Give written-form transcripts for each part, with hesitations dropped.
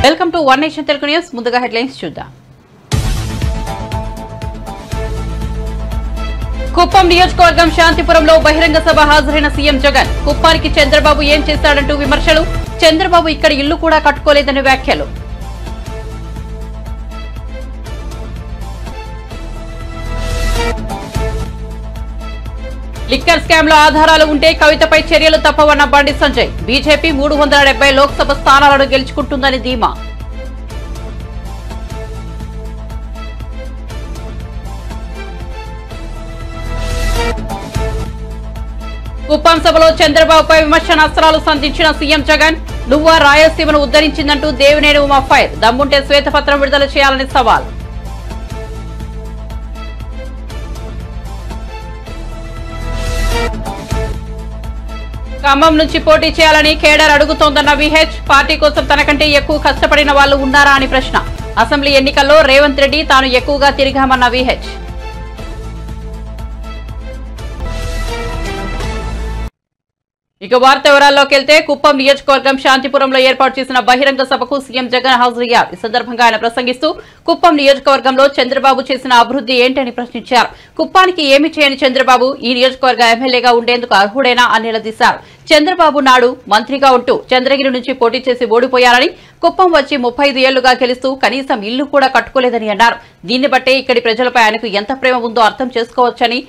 Welcome to one nation Telugu news. ముందుగా headlines చూద్దాం. కుప్పం నియోజకవర్గం శాంతిపురంలో బహిరంగ సభ హాజరైన సీఎం జగన్. కుప్పానికి చంద్రబాబు ఏం చేశాడంటూ విమర్శలు. చంద్రబాబు ఇక్కడ ఇల్లు కూడా కట్టుకోలేదని వ్యాఖ్యలు. లిక్కర్ స్కామ్ లో ఆధారాలు ఉంటే కవితపై చర్యలు తప్పవన్న బండి సంజయ్. బీజేపీ 370 లోక్సభ స్థానాలను గెలుచుకుంటుందని ధీమా. కుప్పం సభలో చంద్రబాబుపై విమర్శనాస్త్రాలు సంధించిన సీఎం జగన్. నువ్వా రాయలసీమను ఉద్ధరించిందంటూ దేవినేని ఉమా ఫైర్. దమ్ముంటే శ్వేతపత్రం విడుదల చేయాలని సవాల్. ఖమ్మం నుంచి పోటీ చేయాలని కేడర్ అడుగుతోందన్న విహెచ్. పార్టీ కోసం తనకంటే ఎక్కువ కష్టపడిన వాళ్లు ఉన్నారా అని ప్రశ్న. అసెంబ్లీ ఎన్నికల్లో రేవంత్ రెడ్డి తాను ఎక్కువగా తిరిగామన్న విహెచ్. ఇక వార్త వివరాల్లోకి వెళ్తే కుప్పం నియోజకవర్గం శాంతిపురంలో ఏర్పాటు చేసిన బహిరంగ సభకు సీఎం జగన్ హాజరయ్యారు. ఈ సందర్భంగా ఆయన ప్రసంగిస్తూ కుప్పం నియోజకవర్గంలో చంద్రబాబు చేసిన అభివృద్ధి ఏంటని ప్రశ్నించారు. కుప్పానికి ఏమి చేయని చంద్రబాబు ఈ నియోజకవర్గ ఎమ్మెల్యేగా ఉండేందుకు అర్హుడేనా అని నిలదీశారు. చంద్రబాబు నాడు మంత్రిగా ఉంటూ చంద్రగిరి నుంచి పోటీ చేసి ఓడిపోయారని, కుప్పం వచ్చి 35 ఏళ్లుగా గెలుస్తూ కనీసం ఇల్లు కూడా కట్టుకోలేదని అన్నారు. దీన్ని బట్టే ఇక్కడి ప్రజలపై ఆయనకు ఎంత ప్రేమ ఉందో అర్థం చేసుకోవచ్చని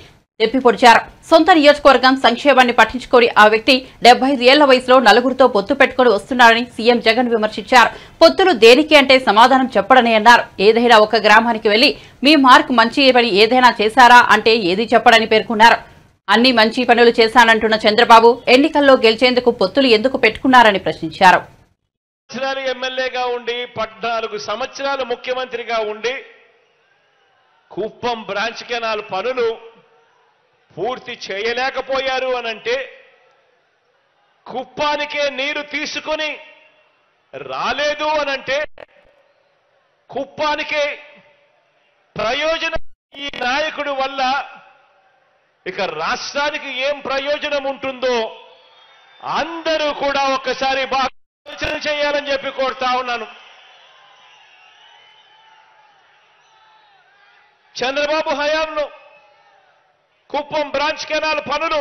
తెప్పిపొడిచారు. సొంత నియోజకవర్గం సంక్షేమాన్ని పట్టించుకోని ఆ వ్యక్తి 75 ఏళ్ల వయసులో నలుగురితో పొత్తు పెట్టుకుని వస్తున్నారని సీఎం జగన్ విమర్శించారు. పొత్తులు దేనికి అంటే సమాధానం చెప్పడని అన్నారు. ఏదైనా ఒక గ్రామానికి వెళ్లి మీ మార్క్ మంచి పని ఏదైనా చేశారా అంటే ఏది చెప్పడని పేర్కొన్నారు. అన్ని మంచి పనులు చేశానంటున్న చంద్రబాబు ఎన్నికల్లో గెలిచేందుకు పొత్తులు ఎందుకు పెట్టుకున్నారని ప్రశ్నించారు. ఎమ్మెల్యేగా ఉండి 14 సంవత్సరాలు ముఖ్యమంత్రిగా ఉండి కుప్పం బ్రాంచ్ కెనాల్ పనులు పూర్తి చేయలేకపోయారు అనంటే, కుప్పానికే నీరు తీసుకుని రాలేదు అనంటే, కుప్పానికే ప్రయోజనం ఈ నాయకుడి వల్ల ఇక రాష్ట్రానికి ఏం ప్రయోజనం ఉంటుందో అందరూ కూడా ఒక్కసారి బాగా ఆలోచన చేయాలని చెప్పి కోరుతా ఉన్నాను. చంద్రబాబు హయాంలో కుప్పం బ్రాంచ్ కెనాల్ పనులు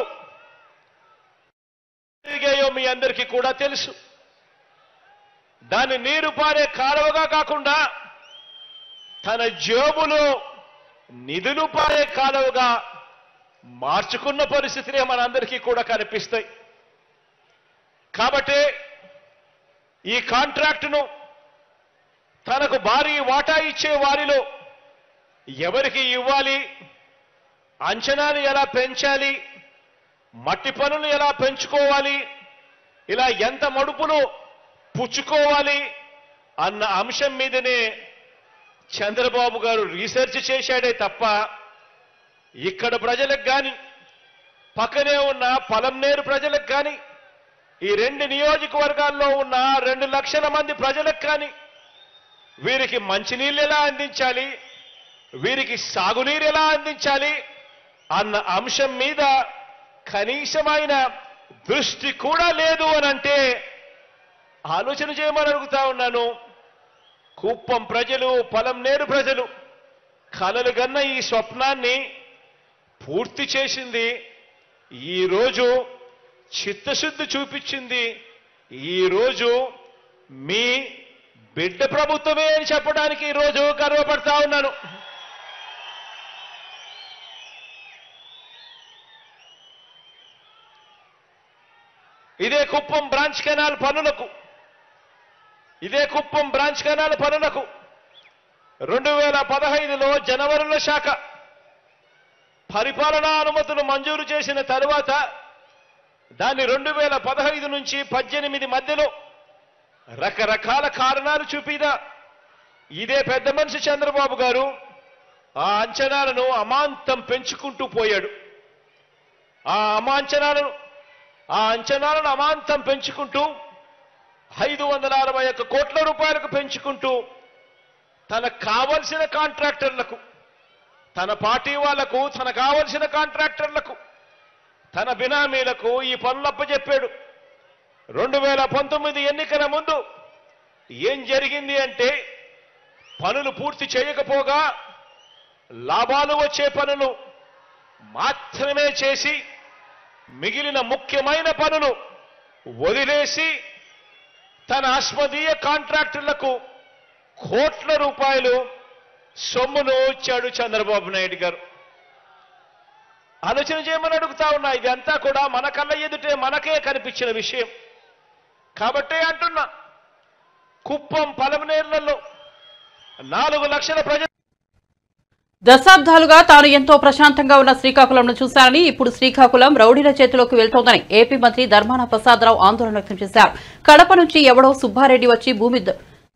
జరిగాయో మీ అందరికీ కూడా తెలుసు. దాన్ని నీరు పారే కాలువగా కాకుండా తన జేబులో నిధులు పారే కాలువగా మార్చుకున్న పరిస్థితులే మనందరికీ కూడా కనిపిస్తాయి. కాబట్టి ఈ కాంట్రాక్టును తనకు భారీ వాటా ఇచ్చే వారిలో ఎవరికి ఇవ్వాలి, అంచనాలు ఎలా పెంచాలి, మట్టి పనులు ఎలా పెంచుకోవాలి, ఇలా ఎంత మడుపులు పుచ్చుకోవాలి అన్న అంశం మీదనే చంద్రబాబు గారు రీసెర్చ్ చేశాడే తప్ప ఇక్కడ ప్రజలకు కానీ, పక్కనే ఉన్న పలంనేరు ప్రజలకు కానీ, ఈ 2 నియోజకవర్గాల్లో ఉన్న 2 లక్షల మంది ప్రజలకు కానీ వీరికి మంచినీళ్ళు ఎలా అందించాలి, వీరికి సాగునీరు ఎలా అందించాలి అన్న అంశం మీద కనీసమైన దృష్టి కూడా లేదు అనంటే ఆలోచన చేయమని అడుగుతా ఉన్నాను. కుప్పం ప్రజలు, పలంనేరు ప్రజలు కలలు గన్న ఈ స్వప్నాన్ని పూర్తి చేసింది ఈరోజు, చిత్తశుద్ధి చూపించింది ఈరోజు మీ బిడ్డ ప్రభుత్వమే అని చెప్పడానికి ఈరోజు గర్వపడతా ఉన్నాను. ఇదే కుప్పం బ్రాంచ్ కెనాల్ పనులకు 2015లో జనవరిలో శాఖ పరిపాలనా అనుమతులు మంజూరు చేసిన తరువాత దాన్ని 2015 నుంచి 18 మధ్యలో రకరకాల కారణాలు చూపిదా ఇదే పెద్ద మనిషి చంద్రబాబు గారు ఆ అంచనాలను అమాంతం పెంచుకుంటూ పోయాడు. ఆ అంచనాలను అమాంతం పెంచుకుంటూ 561 కోట్ల రూపాయలకు పెంచుకుంటూ తనకు కావలసిన కాంట్రాక్టర్లకు, తన పార్టీ వాళ్లకు, తనకు కావలసిన కాంట్రాక్టర్లకు, తన బినామీలకు ఈ పనులు అప్పచెప్పాడు. 2019 ఎన్నికల ముందు ఏం జరిగింది అంటే పనులు పూర్తి చేయకపోగా లాభాలు వచ్చే పనులు మాత్రమే చేసి మిగిలిన ముఖ్యమైన పనులు వదిలేసి తన అస్మదీయ కాంట్రాక్టులకు కోట్ల రూపాయలు సొమ్మును ఇచ్చాడు చంద్రబాబు నాయుడు గారు. ఆలోచన చేయమని అడుగుతా ఉన్నా. ఇదంతా కూడా మన కళ్ళ ఎదుటే మనకే కనిపించిన విషయం కాబట్టే అంటున్నా. కుప్పం పలమనేర్లలో 4 లక్షల ప్రజలు దశాబ్దాలుగా తాను ఎంతో ప్రశాంతంగా ఉన్న శ్రీకాకుళంను చూశారని, ఇప్పుడు శ్రీకాకుళం రౌడీల చేతిలోకి వెళ్తోందని ఏపీ మంత్రి ధర్మాన ప్రసాదరావు ఆందోళన వ్యక్తం చేశారు. కడప నుంచి ఎవడో సుబ్బారెడ్డి వచ్చి భూమి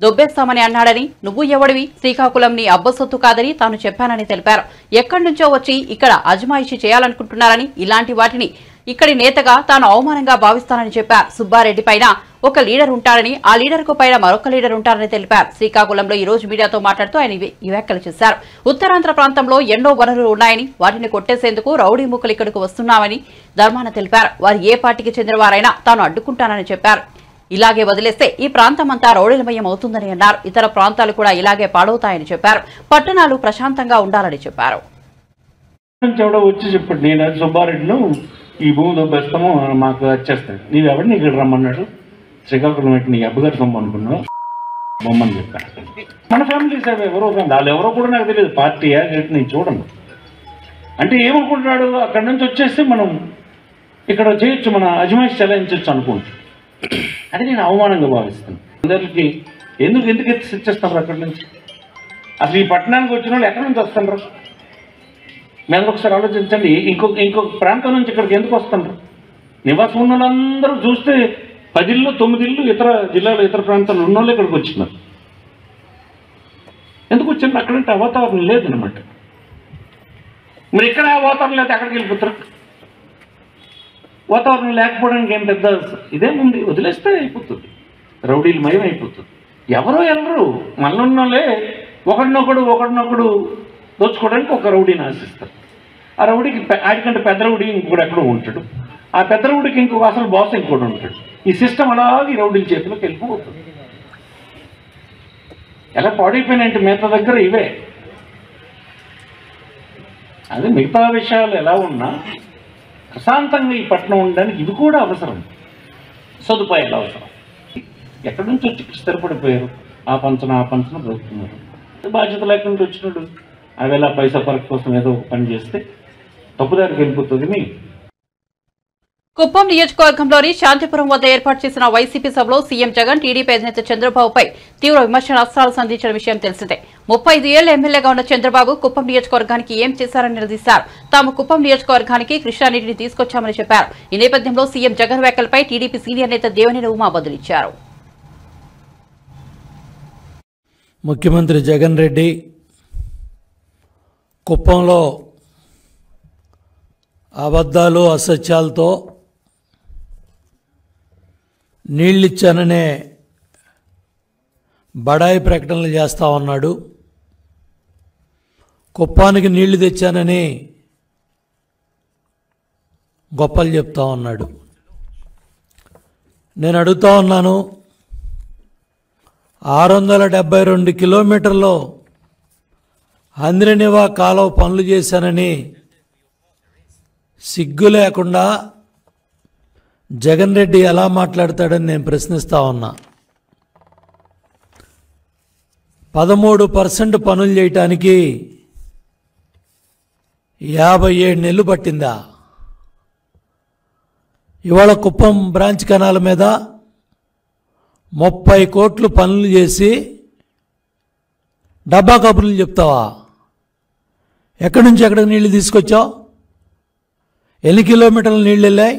దొబ్బేస్తామని అన్నాడని, నువ్వు ఎవడివి, శ్రీకాకుళం నీ అబ్బసొత్తు కాదని తాను చెప్పానని తెలిపారు. ఎక్కడి నుంచో వచ్చి ఇక్కడ అజమాయిషీ చేయాలనుకుంటున్నారని, ఇలాంటి వాటిని ఇక్కడి నేతగా తాను అవమానంగా భావిస్తానని చెప్పారు. సుబ్బారెడ్డి పైన ఒక లీడర్ ఉంటారని, ఆ లీడర్ కు పైన మరొక లీడర్ ఉంటారని తెలిపారు. శ్రీకాకుళంలో ఈ రోజు మీడియాతో మాట్లాడుతూ ఆయన ఈ వ్యాఖ్యలు చేశారు. ఉత్తరాంధ్ర ప్రాంతంలో ఎన్నో వనరులు ఉన్నాయని, వాటిని కొట్టేసేందుకు రౌడీ మూకలు ఇక్కడకు వస్తున్నామని ధర్మాన తెలిపారు. వారు ఏ పార్టీకి చెందినవారైనా తాను అడ్డుకుంటానని చెప్పారు. ఇలాగే వదిలేస్తే ఈ ప్రాంతమంతా రౌడీలమయం అవుతుందని అన్నారు. ఇతర ప్రాంతాలు కూడా ఇలాగే పాడవుతాయని చెప్పారు. పట్టణాలు ప్రశాంతంగా ఉండాలని చెప్పారు. వచ్చి చెప్పండి, నేను సుబ్బారెడ్డిను ఈ భూమి దొబ్బేస్తాము మాకు వచ్చేస్తాడు, నీవెవరిని ఇక్కడ రమ్మన్నాడు, శ్రీకాకుళం పెట్టి నీ అబ్బగారు సొమ్ము అనుకున్నావు బొమ్మని చెప్పాను. మన ఫ్యామిలీస్ అవి ఎవరో వాళ్ళు ఎవరో కూడా నాకు తెలియదు, పార్టీయా గట్టి నేను చూడను. అంటే ఏమనుకుంటున్నాడు, అక్కడి నుంచి వచ్చేస్తే మనం ఇక్కడ చేయొచ్చు, మన అజమాయిషి చెలాయించవచ్చు అనుకుంటాం. అది నేను అవమానంగా భావిస్తాను. అందరికి ఎందుకు ఎత్తిస్తారు అక్కడి నుంచి? అసలు ఈ పట్టణానికి వచ్చిన వాళ్ళు ఎక్కడి నుంచి వస్తున్నారు? మేము ఒకసారి ఆలోచించండి. ఇంకొక ప్రాంతం నుంచి ఇక్కడికి ఎందుకు వస్తున్నారు? నివాసం ఉన్న వాళ్ళందరూ చూస్తే 10 ఇళ్ళు 9 ఇళ్ళు ఇతర జిల్లాలో ఇతర ప్రాంతాల్లో ఉన్న వాళ్ళు ఇక్కడికి వచ్చినారు. ఎందుకు వచ్చింది? అక్కడంటే వాతావరణం లేదనమాట. మరి ఇక్కడ వాతావరణం లేదు, అక్కడికి వెళ్ళిపోతారు. వాతావరణం లేకపోవడానికి ఏం పెద్ద ఇదేముంది, వదిలేస్తే అయిపోతుంది, రౌడీలు మయం అయిపోతుంది. ఎవరో వెళ్ళరు, మనలున్నోళ్ళే ఒకడినొకడు దోచుకోవడానికి ఒక రౌడీని ఆశిస్తారు. ఆ రౌడీకి ఆడికంటే పెద్ద రౌడీ ఇంకొకటి ఎక్కడో ఉంటాడు, ఆ పెద్ద రౌడీకి ఇంకొక అసలు బాస్ ఇంకోటి ఉంటాడు. ఈ సిస్టమ్ అలాగే రౌడీల చేతిలోకి వెళ్ళిపోతుంది. ఎలా పాడైపోయినాయంటే మిగతా దగ్గర ఇవే. అదే మిగతా విషయాలు ఎలా ఉన్నా ప్రశాంతంగా ఈ పట్టణం ఉండడానికి ఇవి కూడా అవసరం, సదుపాయాలు అవసరం. ఎక్కడి నుంచి వచ్చి స్థిరపడిపోయారు, ఆ పంచన బ్రతుకుతున్నారు. బాధ్యత లేకుండా వచ్చినాడు అవేళ పైసా పరకు కోసం ఏదో ఒక పని చేస్తే తప్పుదారికి వెళ్ళిపోతుంది. కుప్పం నియోజకవర్గంలోని శాంతిపురం వద్ద ఏర్పాటు చేసిన వైసీపీ సభలో సీఎం జగన్, టీడీపీ అధినేత చంద్రబాబుపై తీవ్ర విమర్శనాస్త్రాలు సంధించిన విషయం తెలిసిందే. 35 ఏళ్ల ఎమ్మెల్యేగా ఉన్న చంద్రబాబు కుప్పం నియోజకవర్గానికి ఏం చేశారని నిలదీశారు. తాము కుప్పం నియోజకవర్గానికి కృష్ణానీటిని తీసుకొచ్చామని చెప్పారు. ఈ నేపథ్యంలో సీఎం జగన్ వ్యాఖ్యలపై టీడీపీ సీనియర్ నేత దేవినేని ఉమా బదులిచ్చారు. ముఖ్యమంత్రి జగన్ రెడ్డి కుప్పంలో అబద్ధాలు అసత్యాలతో నీళ్ళిచ్చాననే బడాయి ప్రకటనలు చేస్తూ ఉన్నాడు. కుప్పానికి నీళ్లు తెచ్చానని గొప్పలు చెప్తా ఉన్నాడు. నేను అడుగుతా ఉన్నాను, 672 కిలోమీటర్లో హంద్రినివా కాలువ పనులు చేశానని సిగ్గు లేకుండా జగన్ రెడ్డి ఎలా మాట్లాడతాడని నేను ప్రశ్నిస్తా ఉన్నా. 13% పనులు చేయటానికి 57 నెలలు పట్టిందా? ఇవాళ కుప్పం బ్రాంచ్ కెనాల్ మీద 30 కోట్లు పనులు చేసి డబ్బా కబుర్లు చెప్తావా? ఎక్కడి నుంచి ఎక్కడికి నీళ్లు తీసుకొచ్చావు? ఎన్ని కిలోమీటర్లు నీళ్ళు వెళ్ళాయి?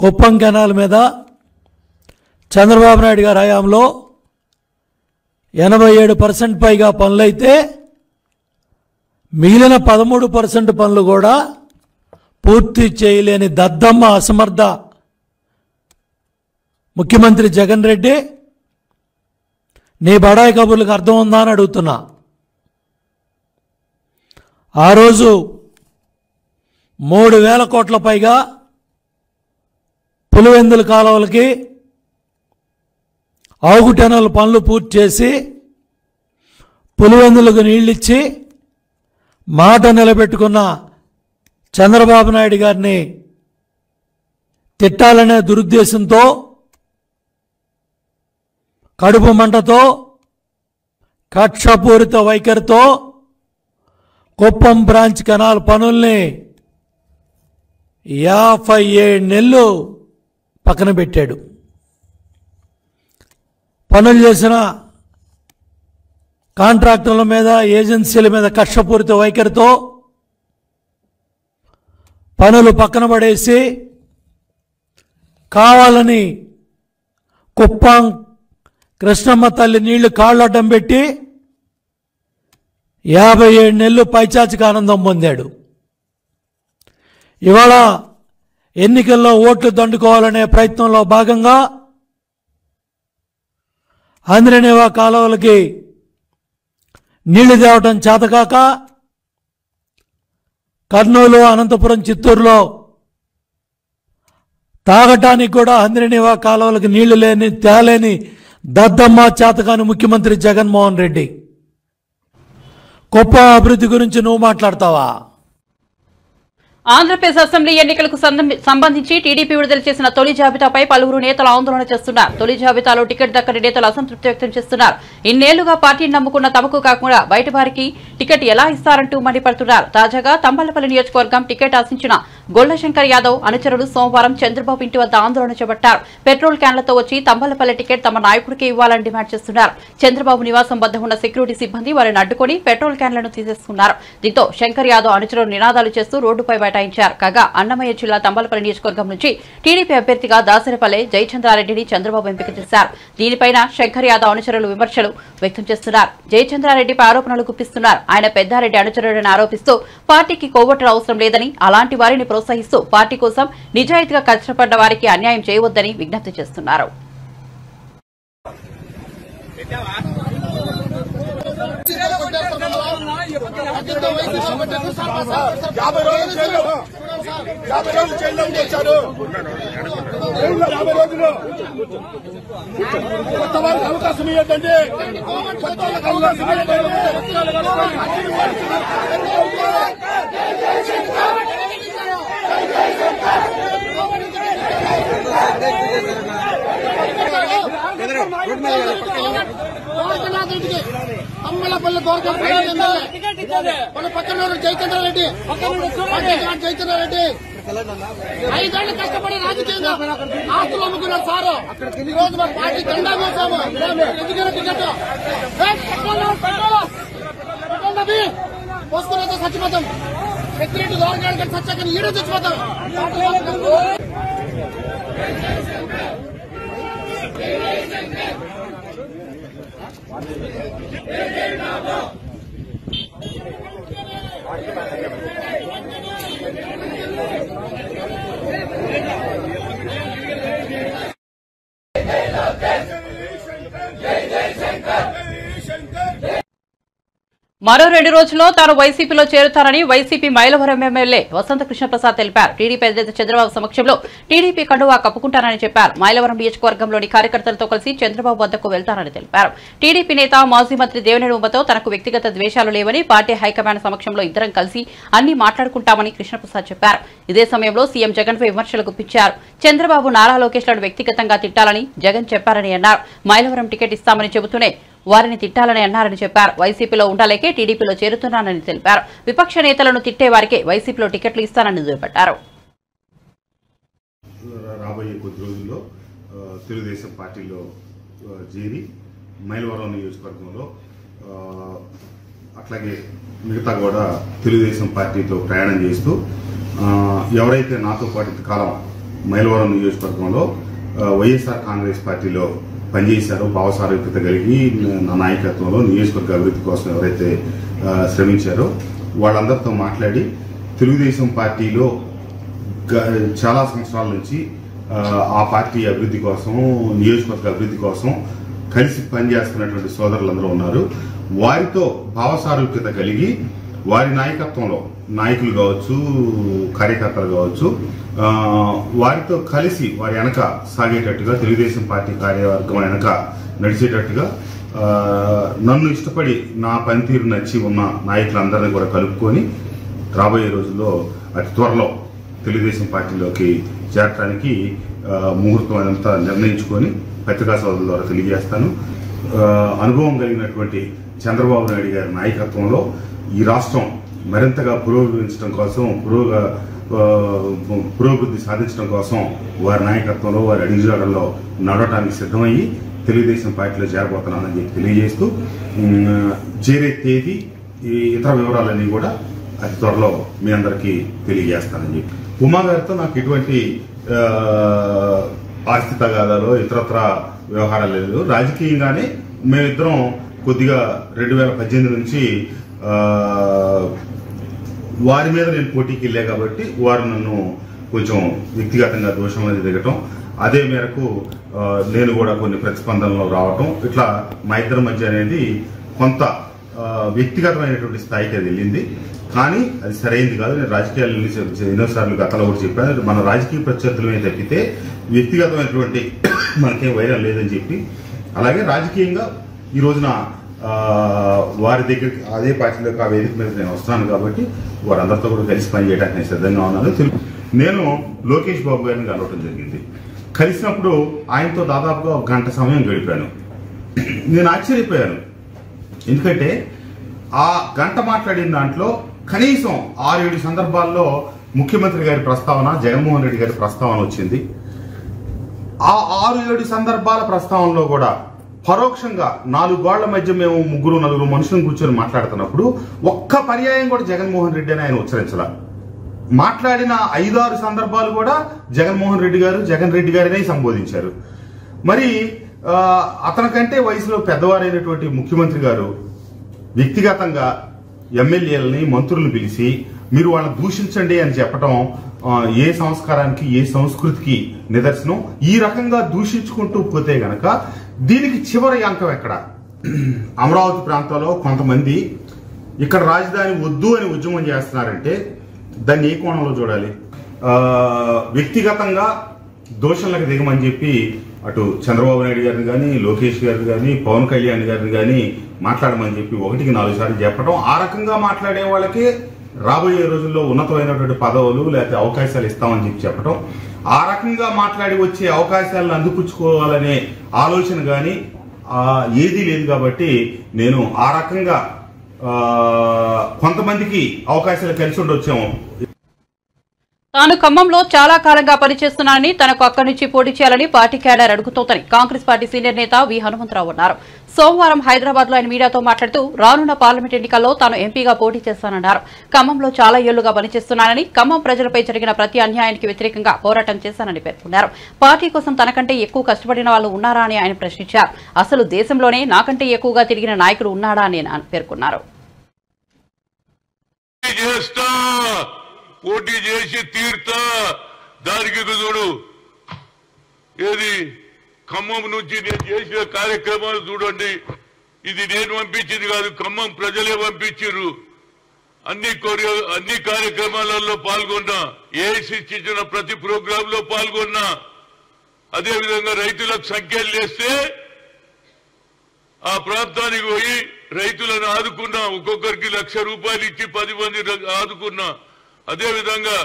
కుప్పం కెనాల్ మీద చంద్రబాబు నాయుడు గారి హయాంలో 87% పైగా పనులైతే మిగిలిన 13% పనులు కూడా పూర్తి చేయలేని దద్దమ్మ అసమర్థ ముఖ్యమంత్రి జగన్ రెడ్డి, నీ బడాయి కబుర్లకు అర్థం ఉందా అని అడుగుతున్నా. ఆ రోజు 3,000 కోట్ల పైగా పులివెందుల కాలువలకి ఆగుటెనల పనులు పూర్తి చేసి పులివెందులకు నీళ్ళిచ్చి మాట నిలబెట్టుకున్న చంద్రబాబు నాయుడు గారిని తిట్టాలనే దురుద్దేశంతో కడుపు మంటతో కక్షపూరిత వైఖరితో కుప్పం బ్రాంచ్ కెనాల్ పనుల్ని 57 నెలలు పక్కన పెట్టాడు. పనులు చేసిన కాంట్రాక్టర్ల మీద ఏజెన్సీల మీద కక్షపూరిత వైఖరితో పనులు పక్కన పడేసి కావాలని కుప్పం కృష్ణమ్మ తల్లి నీళ్లు కాళ్ళడ్డం పెట్టి 57 నెలలు పైచాచిక ఆనందం పొందాడు. ఇవాళ ఎన్నికల్లో ఓట్లు దండుకోవాలనే ప్రయత్నంలో భాగంగా ఆంధ్రనేవా కాలువలకి నీళ్లు తేవటం చేతకాక కర్నూలు, అనంతపురం, చిత్తూరులో తాగటానికి కూడా ఆంధ్రనేవా కాలువలకు నీళ్లు తేలేని దద్దమ్మ చేతకాని ముఖ్యమంత్రి జగన్మోహన్ రెడ్డి. కుప్పం అభివృద్ధి గురించి నువ్వు మాట్లాడతావా? ఆంధ్రప్రదేశ్ అసెంబ్లీ ఎన్నికలకు సంబంధించి టీడీపీ విడుదల చేసిన తొలి జాబితాపై పలువురు నేతలు ఆందోళన చేస్తున్నారు. తొలి జాబితాలో టికెట్ దక్కని నేతలు అసంతృప్తి వ్యక్తం చేస్తున్నారు. ఇన్నేళ్లుగా పార్టీని నమ్ముకున్న తమకు కాకుండా బయట వారికి టికెట్ ఎలా ఇస్తారంటూ మండిపడుతున్నారు. తాజాగా తంబళ్లపల్లి నియోజకవర్గం టికెట్ ఆశించిన గొల్లశంకర్ యాదవ్ అనుచరులు సోమవారం చంద్రబాబు ఇంటి వద్ద ఆందోళన చేపట్టారు. పెట్రోల్ క్యాన్లతో వచ్చి తంబళ్లపల్లి టికెట్ తమ నాయకుడికి ఇవ్వాలని డిమాండ్ చేస్తున్నారు. చంద్రబాబు నివాసం వద్ద ఉన్న సెక్యూరిటీ సిబ్బంది వారిని అడ్డుకొని పెట్రోల్ క్యాన్లను తీసేసుకున్నారు. దీంతో శంకర్ యాదవ్ అనుచరులు నినాదాలు చేస్తూ రోడ్డుపై బైఠాయించారు. కాగా అన్నమయ్య జిల్లా తంబళ్లపల్లి నియోజకవర్గం నుంచి టీడీపీ అభ్యర్థిగా దాసరిపల్లె జయచంద్రారెడ్డిని చంద్రబాబు ఎంపిక చేశారు. దీనిపైన శంకర్ యాదవ్ అనుచరులు విమర్శలు వ్యక్తం చేస్తున్నారు. జయచంద్రారెడ్డిపై ఆరోపణలు గుప్పిస్తున్నారు. ఆయన పెద్దారెడ్డి అనుచరుడని ఆరోపిస్తూ పార్టీకి కోవట్ల అవసరం లేదని, అలాంటి వారిని ప్రోత్సహిస్తూ పార్టీ కోసం నిజాయితీగా కష్టపడ్డ వారికి అన్యాయం చేయవద్దని విజ్ఞప్తి చేస్తున్నారు. అవకాశం ఇవ్వద్దండి. అమ్మలపల్లి మన పక్కన జయచంద్రారెడ్డి 5 ఏళ్ళు కష్టపడి రాజకీయంగా ఆస్తులు అమ్ముకున్నారు సారు. ఈ రోజు మన పార్టీ జెండా వేసాము. ఎందుకైనా టికెట్ పోసుకున్నతో చచ్చిపోతాం. సెక్యూరిటీ గవర్నమెంట్ చచ్చాక ఈడో చచ్చిపోతాం. మరో 2 రోజుల్లో తాను వైసీపీలో చేరుతానని వైసీపీ మైలవరం ఎమ్మెల్యే వసంత కృష్ణప్రసాద్ తెలిపారు. టీడీపీ అధినేత చంద్రబాబు సమక్షంలో టీడీపీ కండువా కప్పుకుంటానని చెప్పారు. మైలవరం నియోజకవర్గంలోని కార్యకర్తలతో కలిసి చంద్రబాబు వద్దకు వెళ్తానని తెలిపారు. టీడీపీ నేత మాజీ మంత్రి దేవినేని ఉమ్మతో తనకు వ్యక్తిగత ద్వేషాలు లేవని, పార్టీ హైకమాండ్ సమక్షంలో ఇద్దరం కలిసి అన్ని మాట్లాడుకుంటామని కృష్ణప్రసాద్ చెప్పారు. ఇదే సమయంలో సీఎం జగన్పై విమర్శలు గుప్పించారు. చంద్రబాబు నారా లోకేష్లను వ్యక్తిగతంగా తిట్టాలని జగన్ చెప్పారని అన్నారు. మైలవరం టికెట్ ఇస్తామని చెబుతూనే వారిని తిట్టాలని అన్నారని చెప్పారు. వైసీపీలో ఉండాలేకే టీడీపీలో చేరుతున్నానని తెలిపారు. విపక్ష నేతలను తిట్టే వారికే వైసీపీలో టికెట్లు ఇస్తానని దుయ్యబట్టారు. రాబోయే కొద్ది రోజుల్లో తెలుగుదేశం పార్టీలో చేరి మైలవరం నియోజకవర్గంలో అట్లాగే మిగతా కూడా తెలుగుదేశం పార్టీతో ప్రయాణం చేస్తూ ఎవరైతే నాతో పాటు ఇంతకాలం మైలవరం నియోజకవర్గంలో వైఎస్ఆర్ కాంగ్రెస్ పార్టీలో పనిచేశారో, భావసారూప్యత కలిగి నా నాయకత్వంలో నియోజకవర్గ అభివృద్ధి కోసం ఎవరైతే శ్రమించారో వాళ్ళందరితో మాట్లాడి తెలుగుదేశం పార్టీలో చాలా సంవత్సరాల నుంచి ఆ పార్టీ అభివృద్ధి కోసం, నియోజకవర్గ అభివృద్ధి కోసం కలిసి పనిచేస్తున్నటువంటి సోదరులందరూ ఉన్నారు. వారితో భావసారూప్యత కలిగి వారి నాయకత్వంలో నాయకులు కావచ్చు, కార్యకర్తలు కావచ్చు, వారితో కలిసి వారి వెనక సాగేటట్టుగా తెలుగుదేశం పార్టీ కార్యవర్గం వెనక నడిచేటట్టుగా నన్ను ఇష్టపడి నా పనితీరు నచ్చి ఉన్న నాయకులందరినీ కూడా కలుపుకొని రాబోయే రోజుల్లో అతి త్వరలో తెలుగుదేశం పార్టీలోకి చేరటానికి ముహూర్తం అంతా నిర్ణయించుకొని పత్రికా సోదరుల ద్వారా తెలియజేస్తాను. అనుభవం కలిగినటువంటి చంద్రబాబు నాయుడు గారి నాయకత్వంలో ఈ రాష్ట్రం మరింతగా పురోగమించడం కోసం పురోభివృద్ధి సాధించడం కోసం వారి నాయకత్వంలో వారి అడుగుజాడల్లో నడవటానికి సిద్ధమయ్యి తెలుగుదేశం పార్టీలో చేరబోతున్నానని చెప్పి తెలియజేస్తూ చేరే తేదీ ఇతర వివరాలన్నీ కూడా అతి త్వరలో మీ అందరికీ తెలియజేస్తానని చెప్పి. ఉమా గారితో నాకు ఎటువంటి ఆస్తి తగాదాలో ఇతరత్ర వ్యవహారాలు లేదు. రాజకీయంగానే మేమిద్దరం కొద్దిగా 2018 నుంచి వారి మీద నేను పోటీకి వెళ్ళా కాబట్టి వారు నన్ను కొంచెం వ్యక్తిగతంగా దోషం అనేది దిగటం, అదే మేరకు నేను కూడా కొన్ని ప్రతిస్పందనలో రావటం, ఇట్లా మా ఇద్దరి మధ్య అనేది కొంత వ్యక్తిగతమైనటువంటి స్థాయికి అది వెళ్ళింది. కానీ అది సరైనది కాదు. నేను రాజకీయాలు ఎన్నోసార్లు గతంలో కూడా చెప్పాను, మన రాజకీయ ప్రత్యర్థులమే తప్పితే వ్యక్తిగతమైనటువంటి మనకేం వైరం లేదని చెప్పి. అలాగే రాజకీయంగా ఈ రోజున వారి దగ్గరికి అదే పార్టీలోకి ఆ వేదిక మీద నేను వస్తున్నాను కాబట్టి వారందరితో కూడా కలిసి పనిచేయడానికి నేను సిద్ధంగా ఉన్నాను. నేను లోకేష్ బాబు గారిని కలవటం జరిగింది. కలిసినప్పుడు ఆయనతో దాదాపుగా 1 గంట సమయం గడిపాను. నేను ఆశ్చర్యపోయాను. ఎందుకంటే ఆ గంట మాట్లాడిన దాంట్లో కనీసం 6-7 సందర్భాల్లో ముఖ్యమంత్రి గారి ప్రస్తావన, జగన్మోహన్ రెడ్డి గారి ప్రస్తావన వచ్చింది. ఆ 6-7 సందర్భాల ప్రస్తావనలో కూడా పరోక్షంగా 4 గోళ్ల మధ్య మేము 3-4 మనుషులను కూర్చొని మాట్లాడుతున్నప్పుడు ఒక్క పర్యాయం కూడా జగన్మోహన్ రెడ్డి అని ఆయన ఉచ్చరించాల. మాట్లాడిన 5-6 సందర్భాలు కూడా జగన్మోహన్ రెడ్డి గారు, జగన్ రెడ్డి గారినే సంబోధించారు. మరి అతనికంటే వయసులో పెద్దవారైనటువంటి ముఖ్యమంత్రి గారు వ్యక్తిగతంగా ఎమ్మెల్యేలని, మంత్రులను పిలిచి మీరు వాళ్ళని దూషించండి అని చెప్పడం ఏ సంస్కారానికి, ఏ సంస్కృతికి నిదర్శనం? ఈ రకంగా దూషించుకుంటూ పోతే గనక దీనికి చివరి అంకం ఎక్కడ? అమరావతి ప్రాంతంలో కొంతమంది ఇక్కడ రాజధాని వద్దు అని ఉద్యమం చేస్తున్నారంటే దాన్ని ఏ కోణంలో చూడాలి? వ్యక్తిగతంగా దోషణలకు దిగమని చెప్పి అటు చంద్రబాబు నాయుడు గారిని కానీ, లోకేష్ గారిని కానీ, పవన్ కళ్యాణ్ గారిని కానీ మాట్లాడమని చెప్పి 1కి 4 సార్లు చెప్పడం, ఆ రకంగా మాట్లాడే వాళ్ళకి రాబోయే రోజుల్లో ఉన్నతమైనటువంటి పదవులు లేకపోతే అవకాశాలు ఇస్తామని చెప్పి చెప్పడం, ఆ రకంగా మాట్లాడి వచ్చే అవకాశాలను అందిపుచ్చుకోవాలనే ఆలోచన కానీ ఏదీ లేదు. కాబట్టి నేను ఆ రకంగా కొంతమందికి అవకాశాలు కలిసి ఉండొచ్చాము. తాను ఖమ్మంలో చాలా కాలంగా పనిచేస్తున్నానని, తనకు అక్కడి నుంచి పోటీ చేయాలని పార్టీ క్యాడర్ అడుగుతోందని కాంగ్రెస్ పార్టీ సీనియర్ నేత వి హనుమంతరావు అన్నారు. సోమవారం హైదరాబాద్ లో ఆయన మీడియాతో మాట్లాడుతూ రానున్న పార్లమెంట్ ఎన్నికల్లో తాను ఎంపీగా పోటీ చేస్తానన్నారు. ఖమ్మంలో చాలా ఏళ్లుగా పనిచేస్తున్నానని, ఖమ్మం ప్రజలపై జరిగిన ప్రతి అన్యాయానికి వ్యతిరేకంగా పోరాటం చేశానని పేర్కొన్నారు. పార్టీ కోసం తనకంటే ఎక్కువ కష్టపడిన వాళ్ళు ఉన్నారా అని ఆయన ప్రశ్నించారు. అసలు దేశంలోనే నాకంటే ఎక్కువగా తిరిగిన నాయకుడు ఉన్నాడా అని పేర్కొన్నారు. పోటీ చేసి తీర్తా, దానికి చూడు ఏది ఖమ్మం నుంచి నేను చేసిన కార్యక్రమాలు చూడండి. ఇది నేను పంపించింది కాదు, ఖమ్మం ప్రజలే పంపించారు. అన్ని కార్యక్రమాలలో పాల్గొన్నా, ఏఐసిసి ఇచ్చిన ప్రతి ప్రోగ్రామ్ లో పాల్గొన్నా. అదేవిధంగా రైతులకు సంఖ్యలు చేస్తే ఆ ప్రాంతానికి పోయి రైతులను ఆదుకున్నా. ఒక్కొక్కరికి ₹1,00,000 ఇచ్చి 10 మంది ఆదుకున్నా. అదేవిధంగా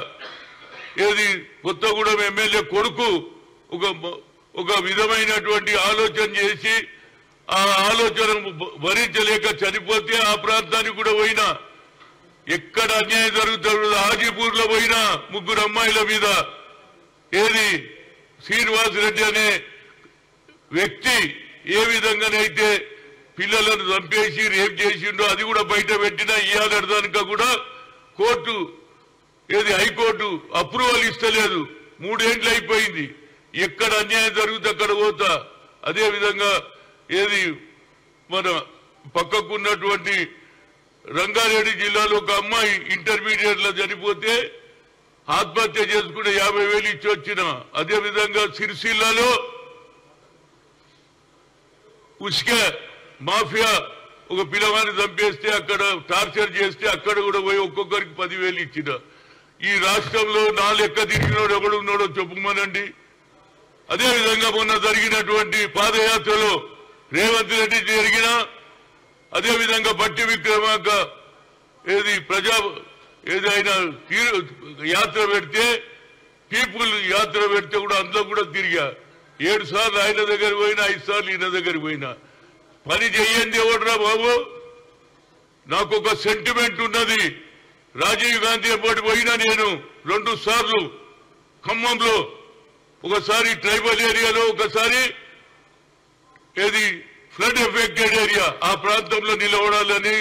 ఏది కొత్తగూడెం ఎమ్మెల్యే కొడుకు ఒక విధమైనటువంటి ఆలోచన చేసి ఆ ఆలోచన భరించలేక చనిపోతే ఆ ప్రాంతానికి కూడా పోయినా. ఎక్కడ అన్యాయం జరుగుతుందో హాజీపూర్ లో పోయినా 3 అమ్మాయిల మీద ఏది శ్రీనివాస్ రెడ్డి అనే వ్యక్తి ఏ విధంగానైతే పిల్లలను చంపేసి రేప్ చేసిండో అది కూడా బయట పెట్టినా. ఇవాళ కూడా కోర్టు ఏది హైకోర్టు అప్రూవల్ ఇస్తలేదు. 3 ఏళ్ళు అయిపోయింది. ఎక్కడ అన్యాయం జరుగుతుంది అక్కడ పోతా. అదేవిధంగా ఏది మన పక్కకున్నటువంటి రంగారెడ్డి జిల్లాలో ఒక అమ్మాయి ఇంటర్మీడియట్ లో చనిపోతే ఆత్మహత్య చేసుకుంటే 50,000 ఇచ్చి వచ్చిన. అదేవిధంగా సిరిసిల్లాలో ఉస్క మాఫియా ఒక పిల్లవాడిని చంపేస్తే అక్కడ టార్చర్ చేస్తే అక్కడ కూడా పోయి ఒక్కొక్కరికి 10,000 ఇచ్చిన. ఈ రాష్ట్రంలో నా లెక్క తిరిగినోడు ఎవడున్నాడో చెప్పుమనండి. అదేవిధంగా మొన్న జరిగినటువంటి పాదయాత్రలో రేవంత్ రెడ్డి జరిగిన, అదేవిధంగా బట్టి విక్రమార్క ఏదైనా యాత్ర పెడితే, పీపుల్ యాత్ర పెడితే కూడా అందులో కూడా తిరిగా. 7 సార్లు ఆయన దగ్గర పోయినా, 5 సార్లు ఈయన దగ్గర పోయినా. పని చెయ్యండి ఎవడరా బాబు. నాకు ఒక సెంటిమెంట్ ఉన్నది. రాజీవ్ గాంధీ ఎప్పటి పోయినా నేను 2 సార్లు ఖమ్మంలో, ఒకసారి ట్రైబల్ ఏరియాలో, ఒకసారి ఫ్లడ్ ఎఫెక్టెడ్ ఏరియా ఆ ప్రాంతంలో నిలబడాలని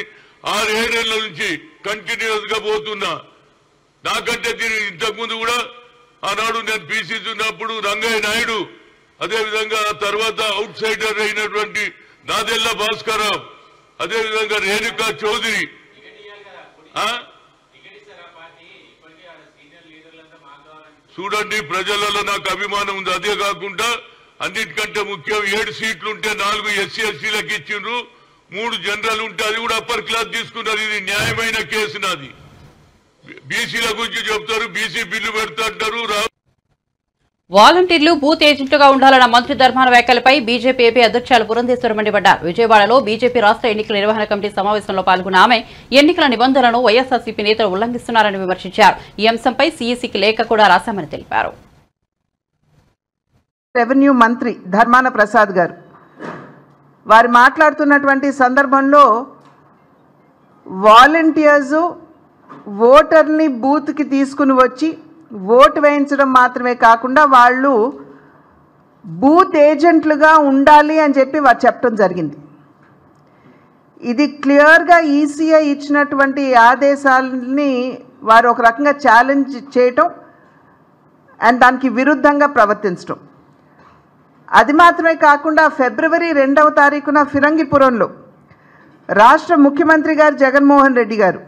6-7 ఏళ్ల నుంచి కంటిన్యూస్ గా పోతున్నా. నాకంటే ఇంతకుముందు కూడా ఆనాడు నేను పీసీసీ ఉన్నప్పుడు రంగయ్య నాయుడు, అదేవిధంగా తర్వాత అవుట్ సైడర్ అయినటువంటి నాదెల్ల భాస్కరరావు, అదేవిధంగా రేణుకా చౌదరి, చూడండి ప్రజలలో నాకు అభిమానం ఉంది. అదే కాకుండా అన్నిటికంటే ముఖ్యం 7 సీట్లు ఉంటే 4 ఎస్సీ ఎస్టీలకు ఇచ్చిండ్రు, 3 జనరల్ ఉంటే అది కూడా అప్పర్ క్లాస్ తీసుకున్నారు. ఇది న్యాయమైన కేసు నాది. బీసీల గురించి చెప్తారు, బీసీ బిల్లు పెడతాంటారు. వాలంటీర్లు బూత్ ఏజెంట్లుగా ఉండాలన్న మంత్రి ధర్మాన వ్యాఖ్యలపై బీజేపీ ఏపీ అధ్యక్షులు పురంధేశ్వరి మండిపడ్డారు. విజయవాడలో బీజేపీ రాష్ట్ర ఎన్నికల నిర్వహణ కమిటీ సమావేశంలో పాల్గొన్న ఆమె ఎన్నికల నిబంధనలను వైఎస్ఆర్సీపీ నేతలు ఉల్లంఘిస్తున్నారని విమర్శించారు. ఈ అంశంపై సీఈసీకి లేఖ కూడా రాశామని తెలిపారు. రెవెన్యూ మంత్రి ధర్మాన ప్రసాద్ గారు వారు మాట్లాడుతున్నటువంటి సందర్భంలో వాలంటీర్స్ ఓటర్ని బూత్కి తీసుకుని వచ్చి ఓటు వేయించడం మాత్రమే కాకుండా వాళ్ళు బూత్ ఏజెంట్లుగా ఉండాలి అని చెప్పి వారు చెప్పడం జరిగింది. ఇది క్లియర్గా ఈసీఐ ఇచ్చినటువంటి ఆదేశాలని వారు ఒక రకంగా ఛాలెంజ్ చేయటం అండ్ దానికి విరుద్ధంగా ప్రవర్తించడం. అది మాత్రమే కాకుండా ఫిబ్రవరి 2వ తారీఖున ఫిరంగిపురంలో రాష్ట్ర ముఖ్యమంత్రి గారు జగన్మోహన్ రెడ్డి గారు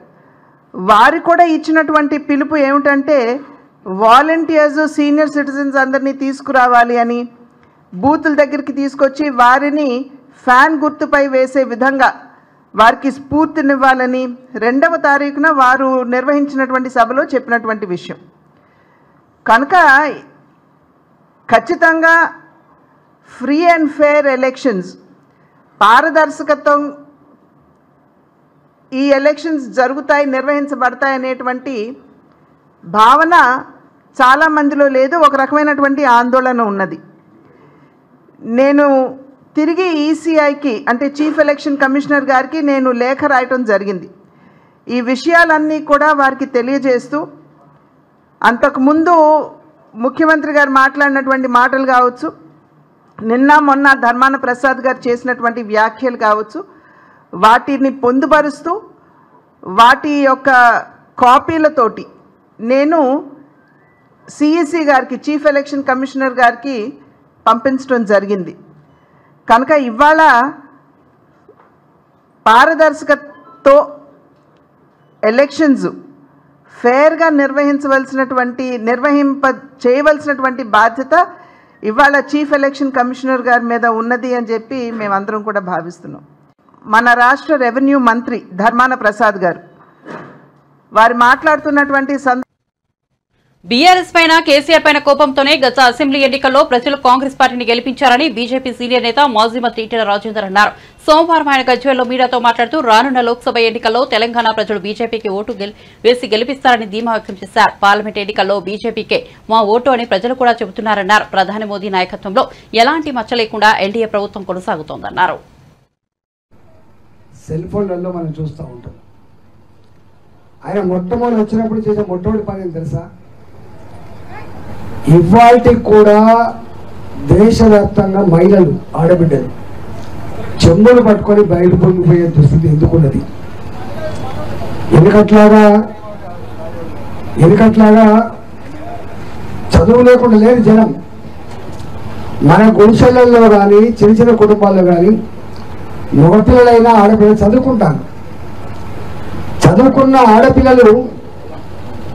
వారు కూడా ఇచ్చినటువంటి పిలుపు ఏమిటంటే వాలంటీర్స్ సీనియర్ సిటిజన్స్ అందరినీ తీసుకురావాలి అని, బూతుల దగ్గరికి తీసుకొచ్చి వారిని ఫ్యాన్ గుర్తుపై వేసే విధంగా వారికి స్ఫూర్తినివ్వాలని 2వ తారీఖున వారు నిర్వహించినటువంటి సభలో చెప్పినటువంటి విషయం. కనుక ఖచ్చితంగా ఫ్రీ అండ్ ఫెయిర్ ఎలక్షన్స్, పారదర్శకత్వం ఈ ఎలక్షన్స్ జరుగుతాయి, నిర్వహించబడతాయి అనేటువంటి భావన చాలామందిలో లేదు. ఒక రకమైనటువంటి ఆందోళన ఉన్నది. నేను తిరిగి ఈసీఐకి అంటే చీఫ్ ఎలక్షన్ కమిషనర్ గారికి నేను లేఖ రాయటం జరిగింది. ఈ విషయాలన్నీ కూడా వారికి తెలియజేస్తూ, అంతకుముందు ముఖ్యమంత్రి గారు మాట్లాడినటువంటి మాటలు కావచ్చు, నిన్న మొన్న ధర్మాన ప్రసాద్ గారు చేసినటువంటి వ్యాఖ్యలు కావచ్చు, వాటిని పొందుపరుస్తూ వాటి యొక్క కాపీలతోటి నేను సిఈసి గారికి చీఫ్ ఎలక్షన్ కమిషనర్ గారికి పంపించడం జరిగింది. కనుక ఇవాళ పారదర్శకతో ఎలక్షన్స్ ఫెయిర్గా చేయవలసినటువంటి బాధ్యత ఇవాళ చీఫ్ ఎలక్షన్ కమిషనర్ గారి మీద ఉన్నది అని చెప్పి మేమందరం కూడా భావిస్తున్నాం. మన రాష్ట్ర రెవెన్యూ మంత్రి ధర్మాన ప్రసాద్ గారు వారు మాట్లాడుతున్నటువంటి బీఆర్ఎస్ పైన కేసీఆర్ పైన కోపంతోనే గత అసెంబ్లీ ఎన్నికల్లో ప్రజలు కాంగ్రెస్ పార్టీని గెలిపించారని బీజేపీ సీనియర్ నేత మాజీ మంత్రి ఈటెల రాజేందర్ అన్నారు. సోమవారం ఆయన గజ్వేల్లో మీడియాతో మాట్లాడుతూ రానున్న లోక్సభ ఎన్నికల్లో తెలంగాణ ప్రజలు బీజేపీకి ఓటు వేసి గెలిపిస్తారని ధీమా వ్యక్తం చేశారు. పార్లమెంట్ ఎన్నికల్లో బీజేపీకే మా ఓటు అని ప్రజలు కూడా చెబుతున్నారన్నారు. ప్రధాని మోదీ నాయకత్వంలో ఎలాంటి మచ్చ లేకుండా ఎన్డీఏ ప్రభుత్వం కొనసాగుతోందన్నారు. సెల్ ఫోన్లలో మనం చూస్తూ ఉంటాం. ఆయన మొట్టమొదటి వచ్చినప్పుడు చేసే మొట్టమొదటి పని తెలుసా? ఇవాళ కూడా దేశవ్యాప్తంగా మహిళలు ఆడబిడ్డలు చెంబులు పట్టుకొని బయట పొంగిపోయే దుస్థితి ఎందుకున్నది? ఎనకట్లాగా చదువు లేకుండా లేదు జనం. మన గుడిసెలలో కానీ చిన్న చిన్న కుటుంబాల్లో కానీ మగపిల్లలైనా ఆడపిల్లలు చదువుకుంటారు. చదువుకున్న ఆడపిల్లలు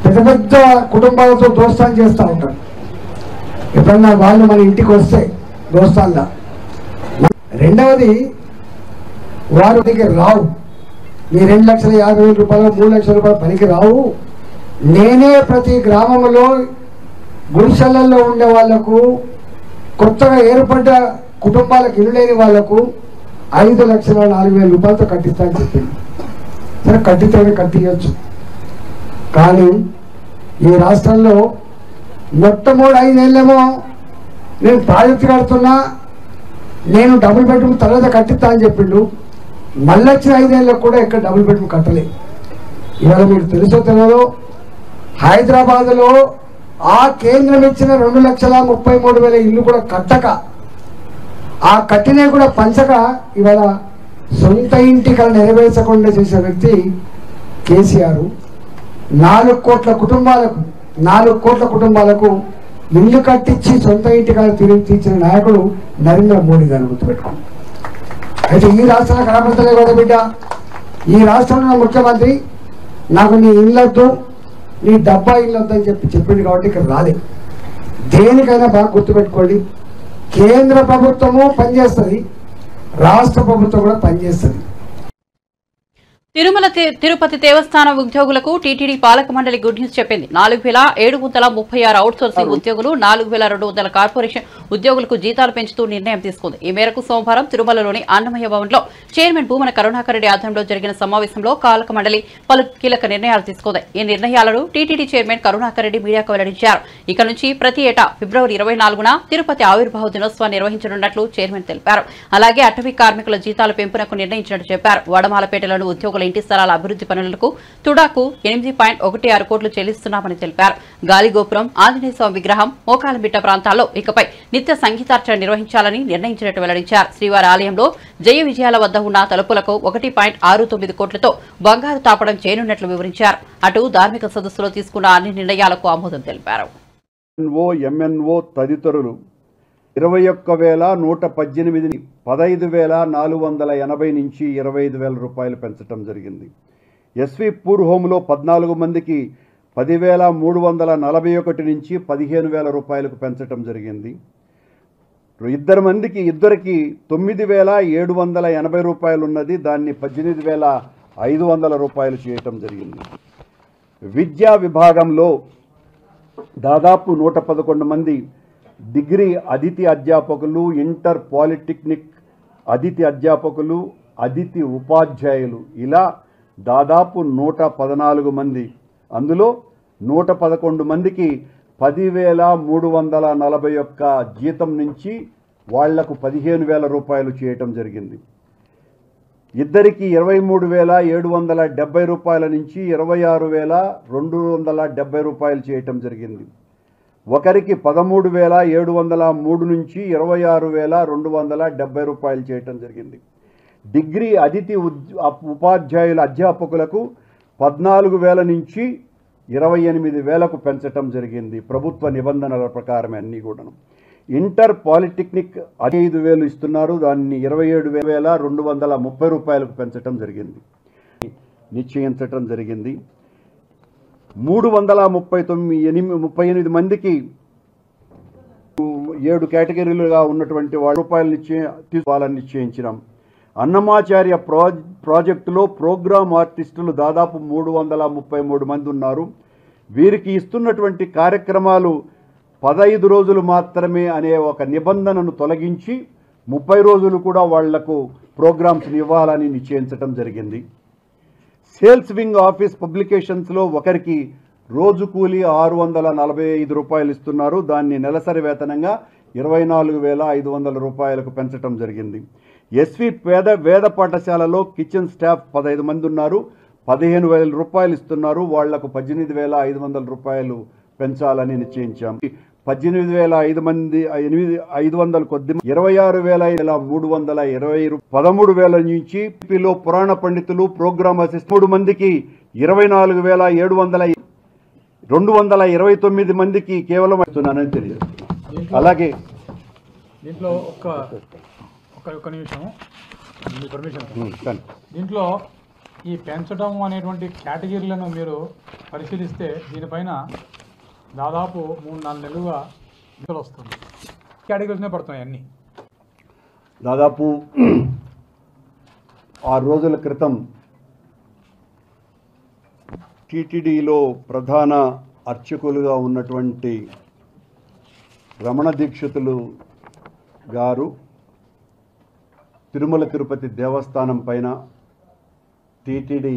పెద్ద పెద్ద కుటుంబాలతో దోస్తాన్ చేస్తూ ఉంటారు. ఎప్పుడన్నా వాళ్ళు మన ఇంటికి వస్తే దోస్తాన్లా. రెండవది, వారు దగ్గర రావు. మీ 2,50,000 రూపాయలు 3 లక్షల రూపాయలు పనికి రావు. నేనే ప్రతి గ్రామంలో గుడిసెలలో ఉండే వాళ్లకు, కొత్తగా ఏర్పడ్డ కుటుంబాలకు ఇల్లు లేని వాళ్లకు 5,04,000 రూపాయలతో కట్టిస్తానని చెప్పింది. సరే కట్టితేనే కట్టియచ్చు, కానీ ఈ రాష్ట్రంలో మొట్టమొదటి 5 ఏళ్ళేమో నేను ప్రాజెక్టు కడుతున్నా, నేను డబుల్ బెడ్రూమ్ తర్వాత కట్టిస్తా అని చెప్పిండు. మళ్ళీ వచ్చిన 5 ఏళ్ళకు కూడా ఎక్కడ డబుల్ బెడ్రూమ్ కట్టలేదు. ఇవాళ మీకు తెలుసో తెలియదో, హైదరాబాద్లో ఆ కేంద్రం ఇచ్చిన 2,33,000 ఇల్లు కూడా కట్టక, ఆ కట్టినవి కూడా పంచక, ఇవాళ సొంత ఇంటి కళ నెరవేర్చకుండా చేసే వ్యక్తి కేసీఆర్. 4 కోట్ల కుటుంబాలకు ఇల్లు కట్టించి సొంత ఇంటి కళ తిరిగి తీర్చిన నాయకుడు నరేంద్ర మోడీ గారిని గుర్తుపెట్టుకోండి. అయితే ఈ రాష్ట్రంలో కనపడతలే కూడా బిడ్డ, ఈ రాష్ట్రంలో ముఖ్యమంత్రి నాకు నీ ఇల్లొద్దు, నీ డబ్బా ఇల్లొద్దు అని చెప్పింది కాబట్టి ఇక్కడ రాలేదు. దేనికైనా బాగా గుర్తుపెట్టుకోండి, కేంద్ర ప్రభుత్వము పనిచేస్తుంది, రాష్ట్ర ప్రభుత్వం కూడా పనిచేస్తుంది. తిరుపతి దేవస్థానం ఉద్యోగులకు టీటీడీ పాలక మండలి గుడ్ న్యూస్ చెప్పింది. 4,736 అవుట్సోర్సింగ్ ఉద్యోగులు, 4,200 కార్పొరేషన్ ఉద్యోగులకు జీతాలు పెంచుతూ నిర్ణయం తీసుకుంది. ఈ మేరకు సోమవారం తిరుమలలోని అన్నమయ్య భవన్లో చైర్మన్ భూమన కరుణాకర్ రెడ్డి ఆధ్వర్యంలో జరిగిన సమావేశంలో పాలక మండలి పలు కీలక నిర్ణయాలు తీసుకుంది. ఈ నిర్ణయాలను టీటీడీ చైర్మన్ కరుణాకర్ రెడ్డి మీడియాకు వెల్లడించారు. ఇక నుంచి ప్రతి ఏటా ఫిబ్రవరి 24న తిరుపతి ఆవిర్భావ దినోత్సవాన్ని నిర్వహించనున్నట్లు చైర్మన్ తెలిపారు. అలాగే అటవీ కార్మికుల జీతాల పెంపునకు నిర్ణయించినట్టు చెప్పారు. వడమాలపేటలోని ఉద్యోగుల ఇంటి స్థలాల అభివృద్ధి పనులకు తుడాకు 8.16 కోట్లు చెల్లిస్తున్నామని తెలిపారు. గాలిగోపురం, ఆంజనేయ స్వామి విగ్రహం, మోకాలమిట్ట ప్రాంతాల్లో ఇకపై నిత్య సంగీతార్చన నిర్వహించాలని నిర్ణయించినట్టు వెల్లడించారు. శ్రీవారి ఆలయంలో జయ విజయాల వద్ద ఉన్న తలుపులకు 1.69 కోట్లతో బంగారు తాపడం చేయనున్నట్లు వివరించారు. అటు ధార్మిక సదస్సులో తీసుకున్న అన్ని నిర్ణయాలకు ఆమోదం తెలిపారు. ఎంఎన్ఓ తదితరులు 21,118 15,480 నుంచి 25,000 రూపాయలు పెంచడం జరిగింది. ఎస్వి పూర్ హోంలో 14 మందికి 10,341 నుంచి 15,000 రూపాయలకు పెంచడం జరిగింది. ఇద్దరికి 9,780 రూపాయలు ఉన్నది, దాన్ని 18,500 రూపాయలు చేయటం జరిగింది. విద్యా విభాగంలో దాదాపు 111 మంది డిగ్రీ అతిథి అధ్యాపకులు, ఇంటర్ పాలిటెక్నిక్ అతిథి అధ్యాపకులు, అతిథి ఉపాధ్యాయులు ఇలా దాదాపు 114 మంది. అందులో 111 మందికి 10,341 జీతం నుంచి వాళ్లకు 15,000 రూపాయలు చేయటం జరిగింది. ఇద్దరికి 23,770 రూపాయల నుంచి 26,270 రూపాయలు చేయటం జరిగింది. ఒకరికి 13,703 నుంచి 26,270 రూపాయలు చేయటం జరిగింది. డిగ్రీ అతిథి ఉపాధ్యాయుల అధ్యాపకులకు 14,000 నుంచి 28,000కు పెంచటం జరిగింది. ప్రభుత్వ నిబంధనల ప్రకారమే అన్నీ కూడాను. ఇంటర్ పాలిటెక్నిక్ 5,000 ఇస్తున్నారు, దాన్ని 27,230 రూపాయలకు పెంచటం జరిగింది, నిశ్చయించటం జరిగింది. 338 మందికి 7 కేటగిరీలుగా ఉన్నటువంటి రూపాయలు తీసుకోవాలని నిశ్చయించినాం. అన్నమాచార్య ప్రాజెక్టులో ప్రోగ్రామ్ ఆర్టిస్టులు దాదాపు 333 మంది ఉన్నారు. వీరికి ఇస్తున్నటువంటి కార్యక్రమాలు 15 రోజులు మాత్రమే అనే ఒక నిబంధనను తొలగించి 30 రోజులు కూడా వాళ్లకు ప్రోగ్రామ్స్ ఇవ్వాలని నిశ్చయించడం జరిగింది. సేల్స్ వింగ్ ఆఫీస్ పబ్లికేషన్స్లో ఒకరికి రోజు కూలీ 645 రూపాయలు ఇస్తున్నారు, దాన్ని నెలసరి వేతనంగా 24,500 రూపాయలకు పెంచడం జరిగింది. ఎస్వి వేద పాఠశాలలో కిచెన్ స్టాఫ్ 15 మంది ఉన్నారు, 15,000 రూపాయలు ఇస్తున్నారు, వాళ్లకు 18,500 రూపాయలు పెంచాలని నిశ్చయించాం. 18,500 కొద్ది 26,320 13,000 నుంచి పిలో పురాణ పండితులు ప్రోగ్రామ్ అసిస్టెంట్ 3 మందికి 24,700 229 మందికి కేవలం ఇస్తున్నానని తెలియజేస్తున్నాను. అలాగే దీంట్లో ఒక నిమిషం పర్మిషన్. దీంట్లో ఈ పెంచడం అనేటువంటి కేటగిరీలను మీరు పరిశీలిస్తే దీనిపైన దాదాపు 3-4 నెలలుగా వస్తుంది. కేటగిరీస్నే పడుతున్నాయి అన్నీ. దాదాపు 6 రోజుల క్రితం టీటీడీలో ప్రధాన అర్చకులుగా ఉన్నటువంటి రమణ దీక్షితులు గారు తిరుమల తిరుపతి దేవస్థానం పైన టీటీడీ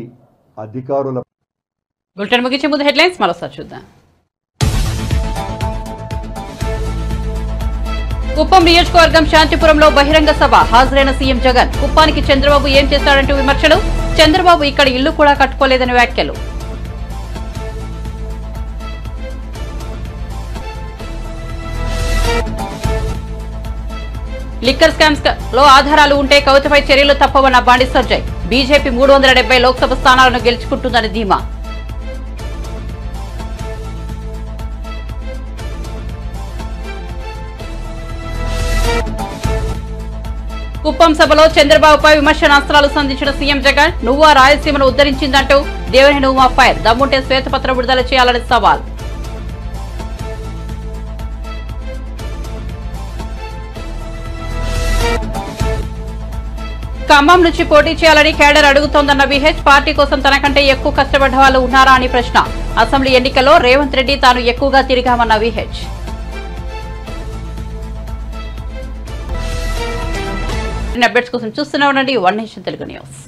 అధికారుల బులెటిన్ ముగించే ముందు హెడ్లైన్స్ మరోసారి చూద్దాం. కుప్పం నియోజకవర్గం శాంతిపురంలో బహిరంగ సభ హాజరైన సీఎం జగన్. కుప్పానికి చంద్రబాబు ఏం చేశాడంటూ విమర్శలు. చంద్రబాబు ఇక్కడ ఇల్లు కూడా కట్టుకోలేదని వ్యాఖ్యలు. లిక్కర్ స్కామ్స్ లో ఆధారాలు ఉంటే కవితపై చర్యలు తప్పవన్న బండి సంజయ్. బీజేపీ 370 లోక్సభ స్థానాలను గెలుచుకుంటుందని ధీమా. కుప్పం సభలో చంద్రబాబుపై విమర్శనాస్త్రాలు సంధించిన సీఎం జగన్. నువ్వా రాయలసీమను ఉద్ధరించిందంటూ దేవినేని ఉమా ఫైర్. దమ్ముంటే శ్వేతపత్రం విడుదల చేయాలని సవాల్. ఖమ్మం నుంచి పోటీ చేయాలని కేడర్ అడుగుతోందన్న విహెచ్. పార్టీ కోసం తనకంటే ఎక్కువ కష్టపడ్డ వాళ్ళు ఉన్నారా అని ప్రశ్న. అసెంబ్లీ ఎన్నికల్లో రేవంత్ రెడ్డి తాను ఎక్కువగా తిరిగామన్న విహెచ్. అప్డేట్స్ కోసం చూస్తూనే ఉండండి వన్ నేషన్ తెలుగు న్యూస్.